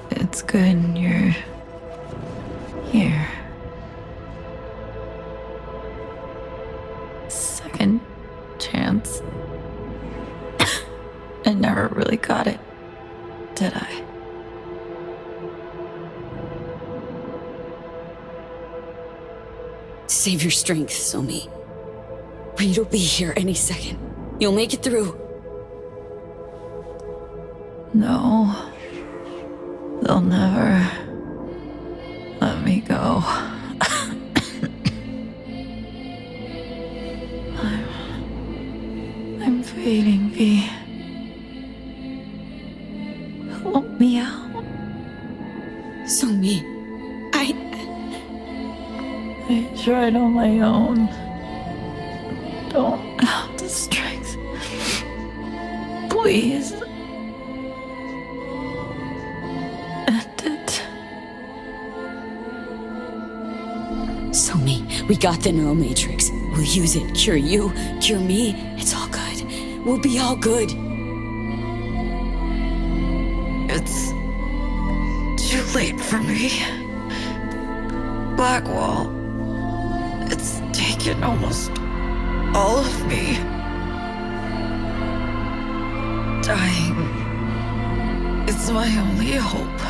It's good you're here. Second chance. I never really got it, did I? Save your strength, Somi. Reed will be here any second. You'll make it through. No. They'll never let me go. I'm fading, V. Help me out. Somi, I tried on my own. Don't have the strength. Please. End it. Somi, we got the neuromatrix. We'll use it. Cure you, cure me. It's all good. We'll be all good. It's too late for me. Blackwall. It's taken almost all of me. Dying is my only hope.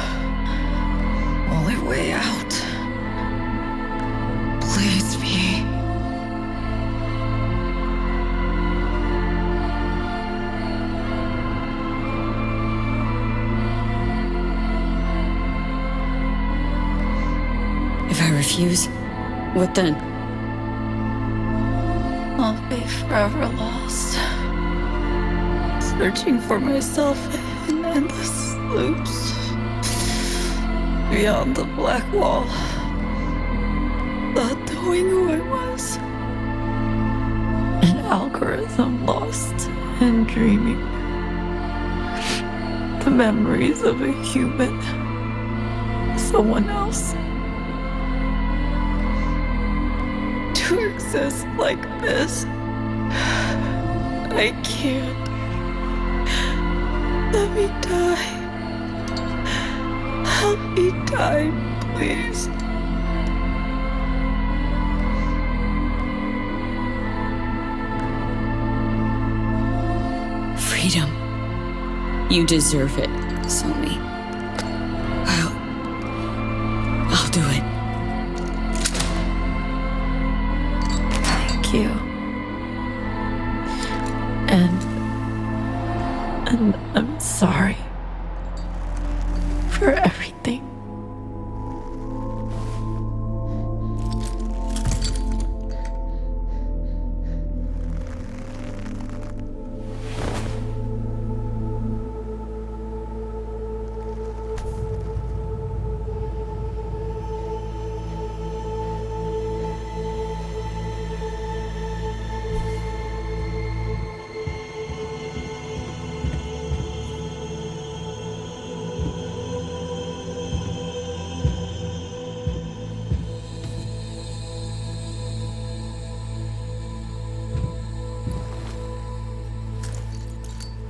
Only way out. Please, V. If I refuse, what then? I'll be forever lost. Searching for myself in endless loops. Beyond the black wall. Not knowing who I was. An algorithm lost and dreaming. The memories of a human. Someone else. To exist like this. I can't. Let me die. Help me die, please. Freedom. You deserve it, Somi. I'll do it. Thank you. And I'm sorry for everything.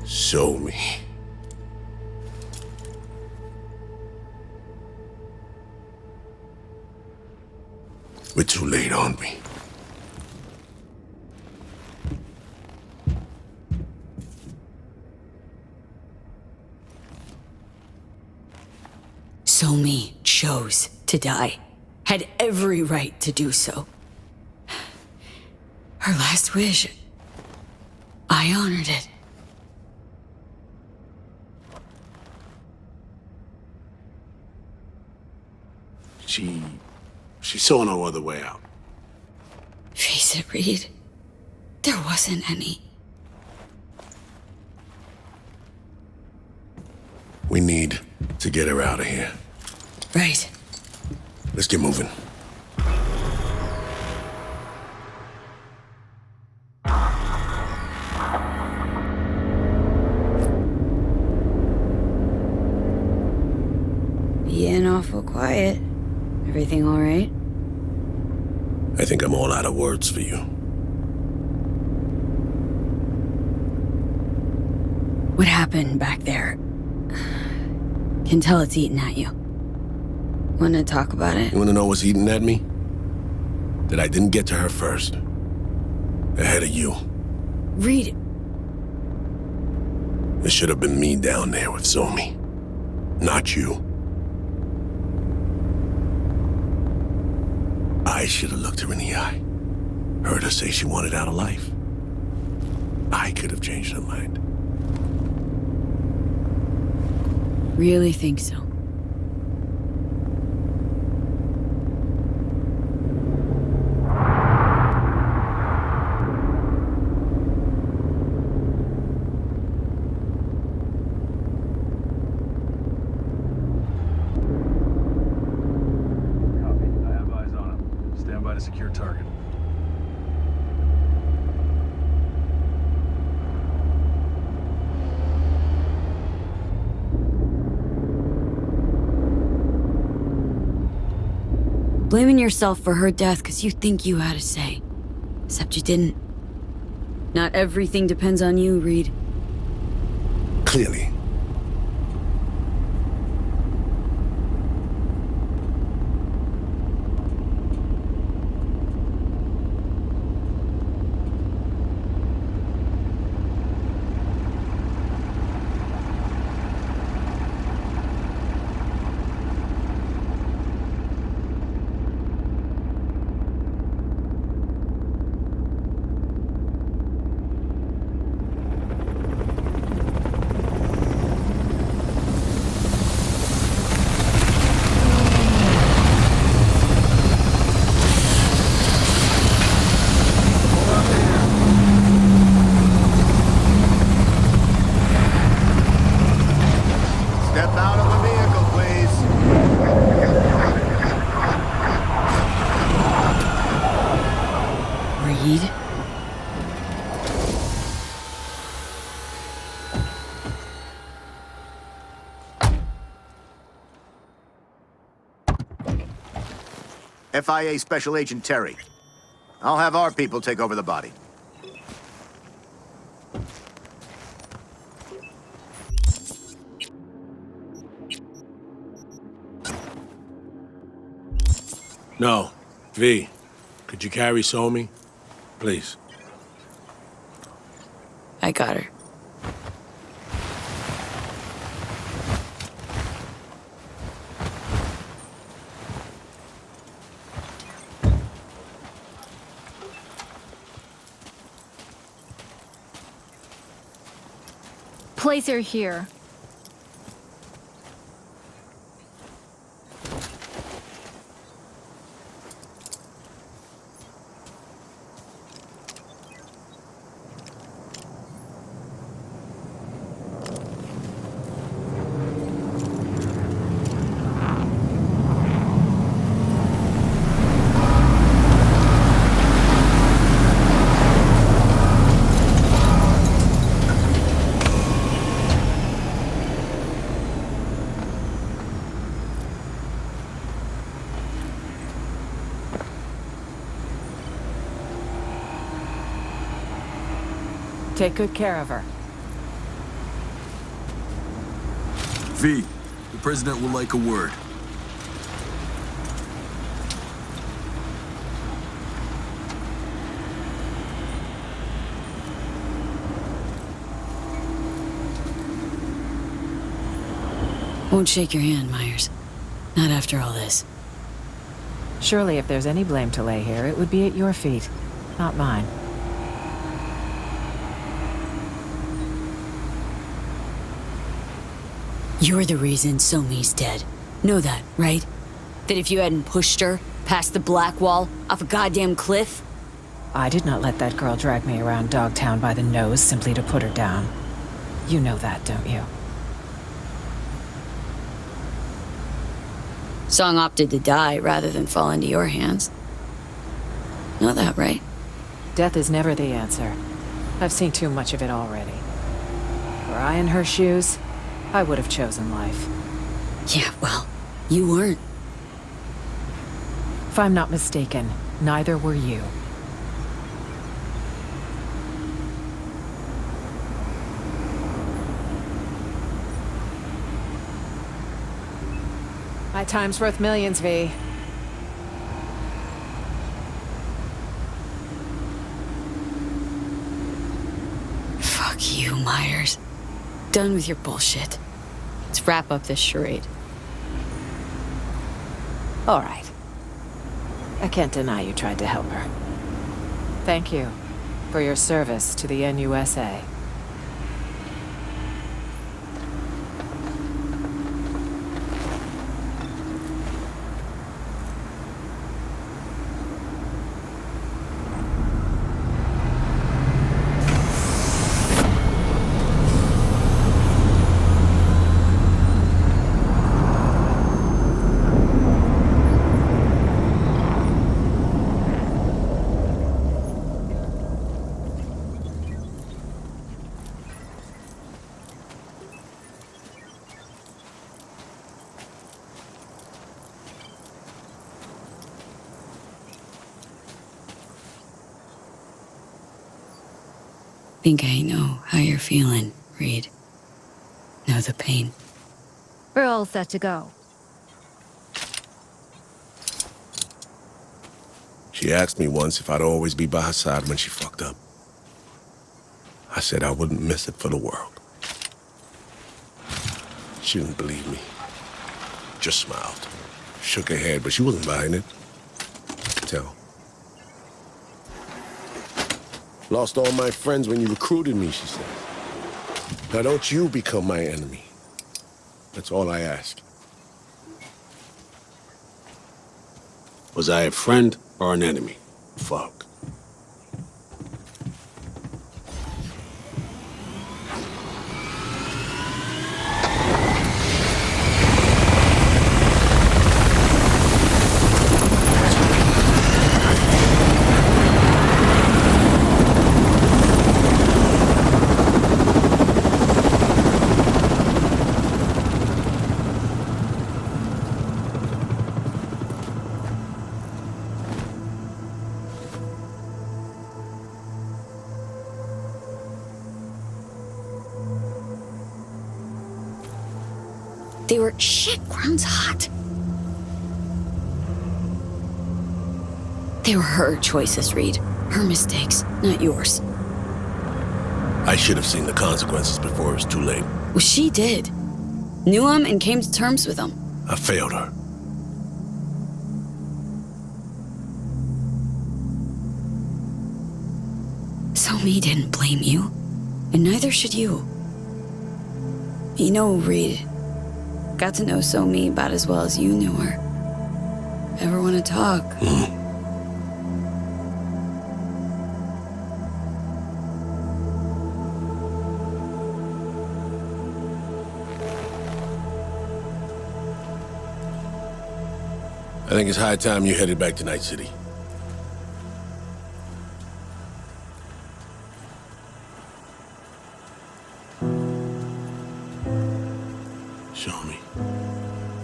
Show me. We're too late on me. Somi chose to die. Had every right to do so. Her last wish. I honored it. She saw no other way out. Face it, Reed. There wasn't any. We need to get her out of here. Right. Let's get moving. Being awful quiet. Everything all right? I think I'm all out of words for you. What happened back there? Can tell it's eating at you. Wanna talk about it? You wanna know what's eating at me? That I didn't get to her first. Ahead of you. Reed. It should have been me down there with Somi. Not you. I should have looked her in the eye. Heard her say she wanted out of life. I could have changed her mind. Really think so? To secure target. Blaming yourself for her death because you think you had a say. Except you didn't. Not everything depends on you, Reed. Clearly. Step out of the vehicle, please. Reed? FIA Special Agent Terry. I'll have our people take over the body. No. V, could you carry Somi? Please. I got her. Place her here. Take good care of her. V, the president will like a word. Won't shake your hand, Myers. Not after all this. Surely if there's any blame to lay here, it would be at your feet, not mine. You're the reason Somi's dead. Know that, right? That if you hadn't pushed her past the black wall off a goddamn cliff... I did not let that girl drag me around Dogtown by the nose simply to put her down. You know that, don't you? Song opted to die rather than fall into your hands. Know that, right? Death is never the answer. I've seen too much of it already. Were I in her shoes, I would have chosen life. Yeah, well, you weren't. If I'm not mistaken, neither were you. My time's worth millions, V. Fuck you, Myers. Done with your bullshit. Let's wrap up this charade. All right. I can't deny you tried to help her. Thank you for your service to the NUSA. Think I know how you're feeling, Reed. Know the pain. We're all set to go. She asked me once if I'd always be by her side when she fucked up. I said I wouldn't miss it for the world. She didn't believe me. Just smiled. Shook her head, but she wasn't buying it. I could tell. Lost all my friends when you recruited me, she said. Now don't you become my enemy. That's all I ask. Was I a friend or an enemy? Fuck. They were... Shit, ground's hot. They were her choices, Reed. Her mistakes, not yours. I should have seen the consequences before it was too late. Well, she did. Knew him and came to terms with him. I failed her. Somi didn't blame you, and neither should you. You know, Reed, got to know Somi about as well as you knew her. Ever want to talk? I think it's high time you headed back to Night City. Show me.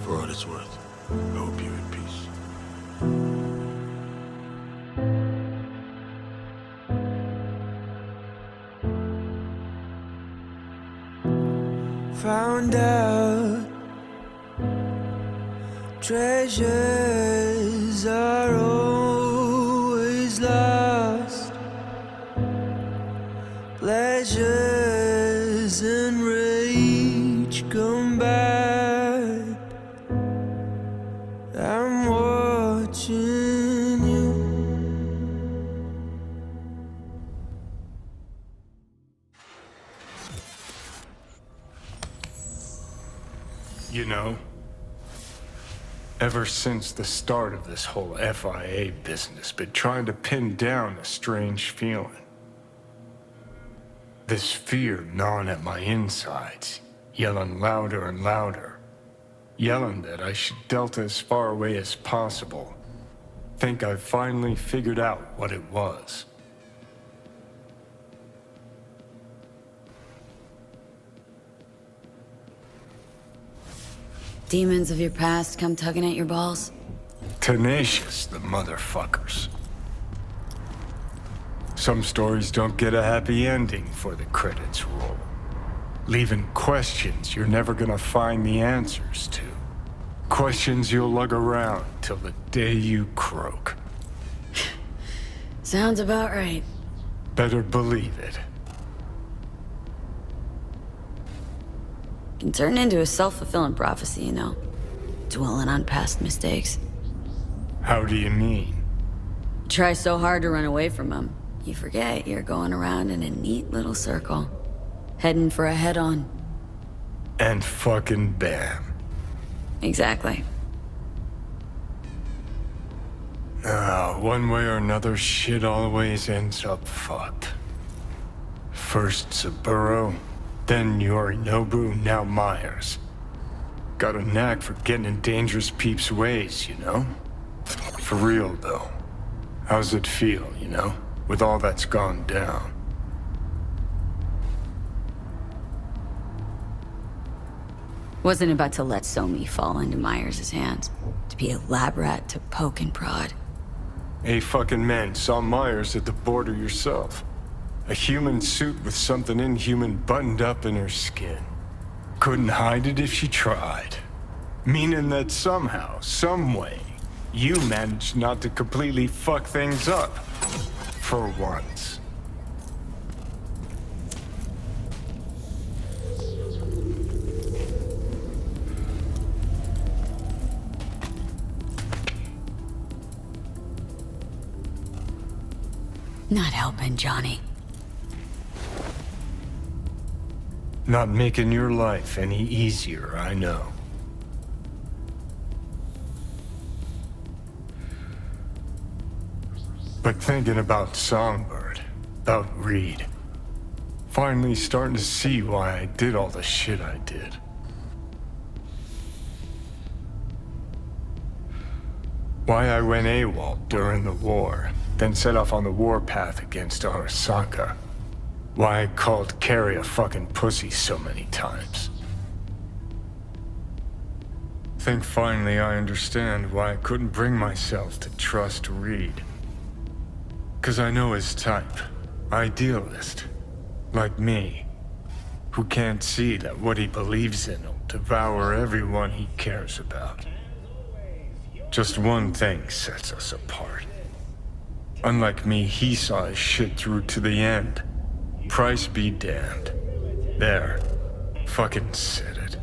For what it's worth, I hope you're at peace. Found out treasures are always lost. Pleasures and rage come back. You know, ever since the start of this whole FIA business, been trying to pin down a strange feeling. This fear gnawing at my insides, yelling louder and louder. Yelling that I should delta as far away as possible. Think I've finally figured out what it was. Demons of your past come tugging at your balls? Tenacious, the motherfuckers. Some stories don't get a happy ending for the credits roll, leaving questions you're never gonna find the answers to. Questions you'll lug around till the day you croak. Sounds about right. Better believe it. Can turn into a self-fulfilling prophecy, you know. Dwelling on past mistakes. How do you mean? Try so hard to run away from them, you forget you're going around in a neat little circle. Heading for a head-on. And fucking bam. Exactly. One way or another, shit always ends up fucked. First Saburo, then Yorinobu, now Myers. Got a knack for getting in dangerous peeps' ways, you know? For real, though. How's it feel, you know? With all that's gone down. Wasn't about to let Somi fall into Myers' hands. To be a lab rat to poke and prod. Hey, fucking man, saw Myers at the border yourself. A human suit with something inhuman buttoned up in her skin. Couldn't hide it if she tried. Meaning that somehow, some way, you managed not to completely fuck things up. For once. Not helping, Johnny. Not making your life any easier, I know. But thinking about Songbird, about Reed, finally starting to see why I did all the shit I did. Why I went AWOL during the war, then set off on the warpath against Arasaka. Why I called Carrie a fucking pussy so many times. Think finally I understand why I couldn't bring myself to trust Reed. 'Cause I know his type. Idealist. Like me. Who can't see that what he believes in will devour everyone he cares about. Just one thing sets us apart. Unlike me, he saw his shit through to the end. Price be damned. There. Fucking said it.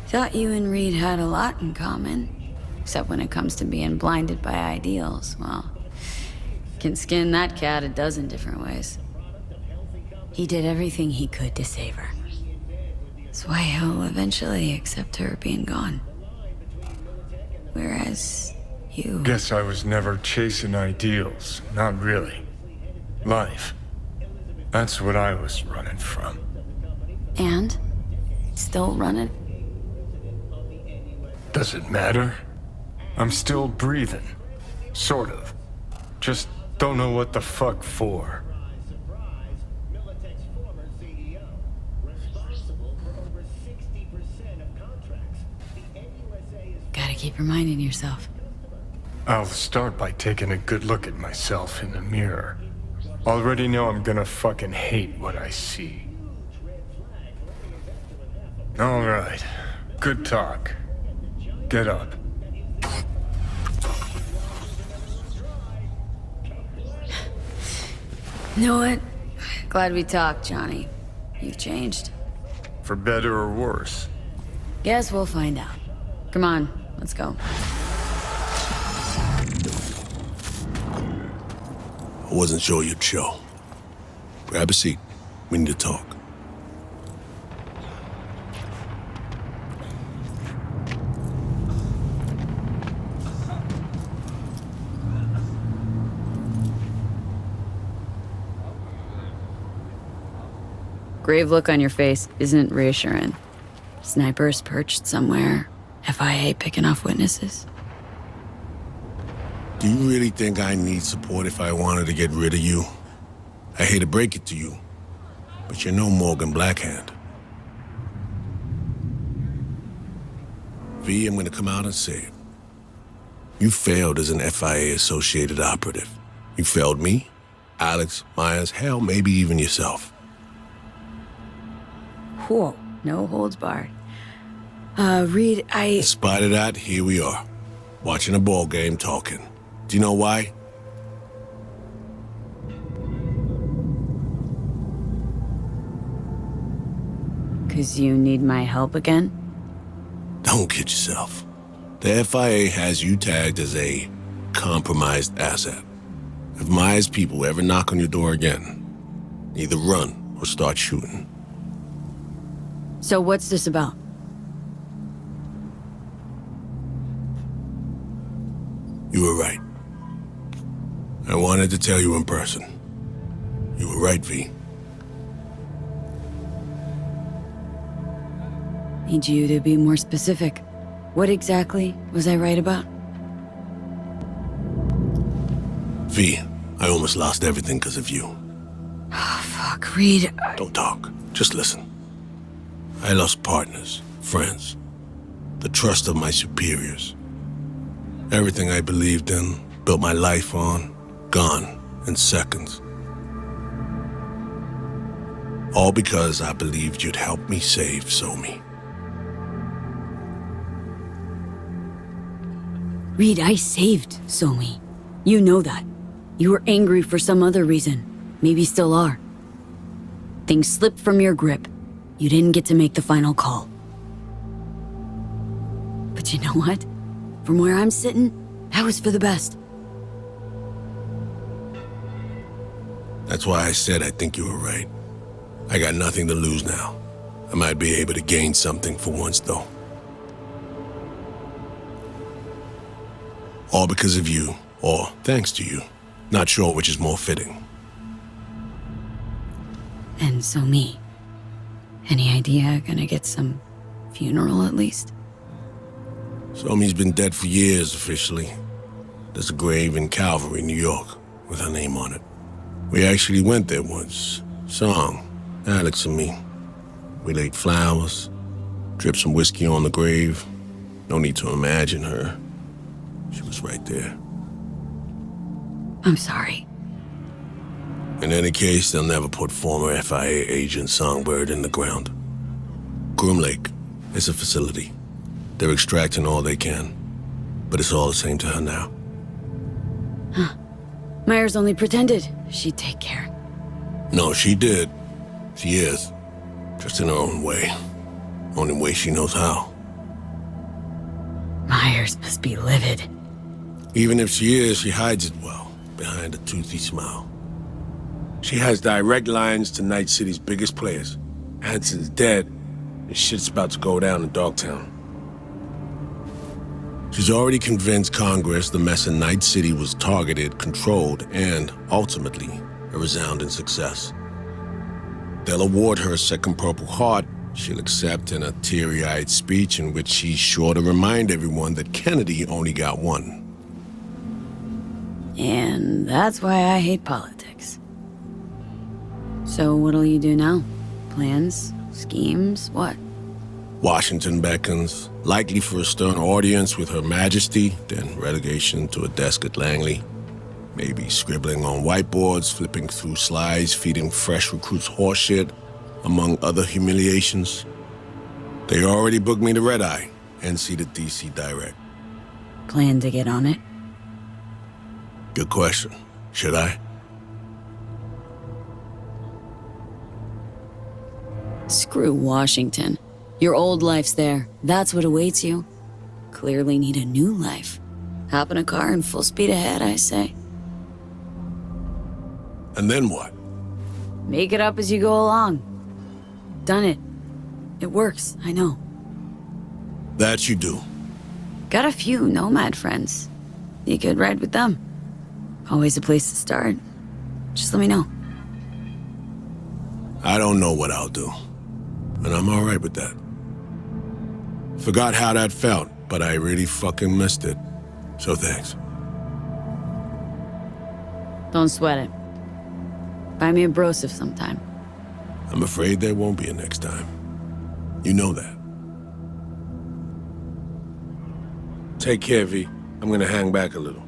Thought you and Reed had a lot in common. Except when it comes to being blinded by ideals. Well, can skin that cat a dozen different ways. He did everything he could to save her. That's why he'll eventually accept her being gone. Whereas you... Guess I was never chasing ideals. Not really. Life. That's what I was running from. And? Still running? Does it matter? I'm still breathing. Sort of. Just don't know what the fuck for. Gotta keep reminding yourself. I'll start by taking a good look at myself in the mirror. Already know I'm gonna fucking hate what I see. All right. Good talk. Get up. Know what? Glad we talked, Johnny. You've changed. For better or worse. Guess we'll find out. Come on, let's go. I wasn't sure you'd show. Grab a seat. We need to talk. Grave look on your face isn't reassuring. Snipers perched somewhere. FIA picking off witnesses. Do you really think I need support if I wanted to get rid of you? I hate to break it to you, but you're no Morgan Blackhand. V, I'm gonna come out and say it. You failed as an FIA-associated operative. You failed me, Alex, Myers, hell, maybe even yourself. Whoa, no holds barred. Reed, In spite of that, here we are, watching a ball game, talking. Do you know why? Cause you need my help again? Don't kid yourself. The FIA has you tagged as a compromised asset. If Myers' people ever knock on your door again, either run or start shooting. So what's this about? You were right. I wanted to tell you in person. You were right, V. Need you to be more specific. What exactly was I right about? V, I almost lost everything because of you. Oh, fuck, Reed. Don't talk. Just listen. I lost partners, friends, the trust of my superiors. Everything I believed in, built my life on, gone in seconds. All because I believed you'd help me save Somi. Reed, I saved Somi. You know that. You were angry for some other reason. Maybe still are. Things slipped from your grip. You didn't get to make the final call. But you know what? From where I'm sitting, that was for the best. That's why I said I think you were right. I got nothing to lose now. I might be able to gain something for once, though. All because of you, or thanks to you. Not sure which is more fitting. And so me. Any idea gonna get some funeral at least? Somi's been dead for years, officially. There's a grave in Calvary, New York, with her name on it. We actually went there once. Song, Alex and me. We laid flowers, dripped some whiskey on the grave. No need to imagine her. She was right there. I'm sorry. In any case, they'll never put former FIA agent Songbird in the ground. Groom Lake is a facility. They're extracting all they can, but it's all the same to her now. Huh. Myers only pretended she'd take care. No, she did. She is. Just in her own way. Only way she knows how. Myers must be livid. Even if she is, she hides it well, behind a toothy smile. She has direct lines to Night City's biggest players. Hanson's dead, and shit's about to go down in Dogtown. She's already convinced Congress the mess in Night City was targeted, controlled, and, ultimately, a resounding success. They'll award her a second Purple Heart. She'll accept in a teary-eyed speech in which she's sure to remind everyone that Kennedy only got one. And that's why I hate politics. So what'll you do now? Plans? Schemes? What? Washington beckons, likely for a stern audience with Her Majesty, then relegation to a desk at Langley. Maybe scribbling on whiteboards, flipping through slides, feeding fresh recruits horseshit, among other humiliations. They already booked me to Red Eye, NC to DC direct. Plan to get on it? Good question. Should I? Screw Washington. Your old life's there. That's what awaits you. Clearly need a new life. Hop in a car and full speed ahead, I say. And then what? Make it up as you go along. Done it. It works, I know. That you do. Got a few nomad friends. You could ride with them. Always a place to start. Just let me know. I don't know what I'll do. And I'm alright with that. Forgot how that felt, but I really fucking missed it. So thanks. Don't sweat it. Buy me a brosif sometime. I'm afraid there won't be a next time. You know that. Take care, V. I'm gonna hang back a little.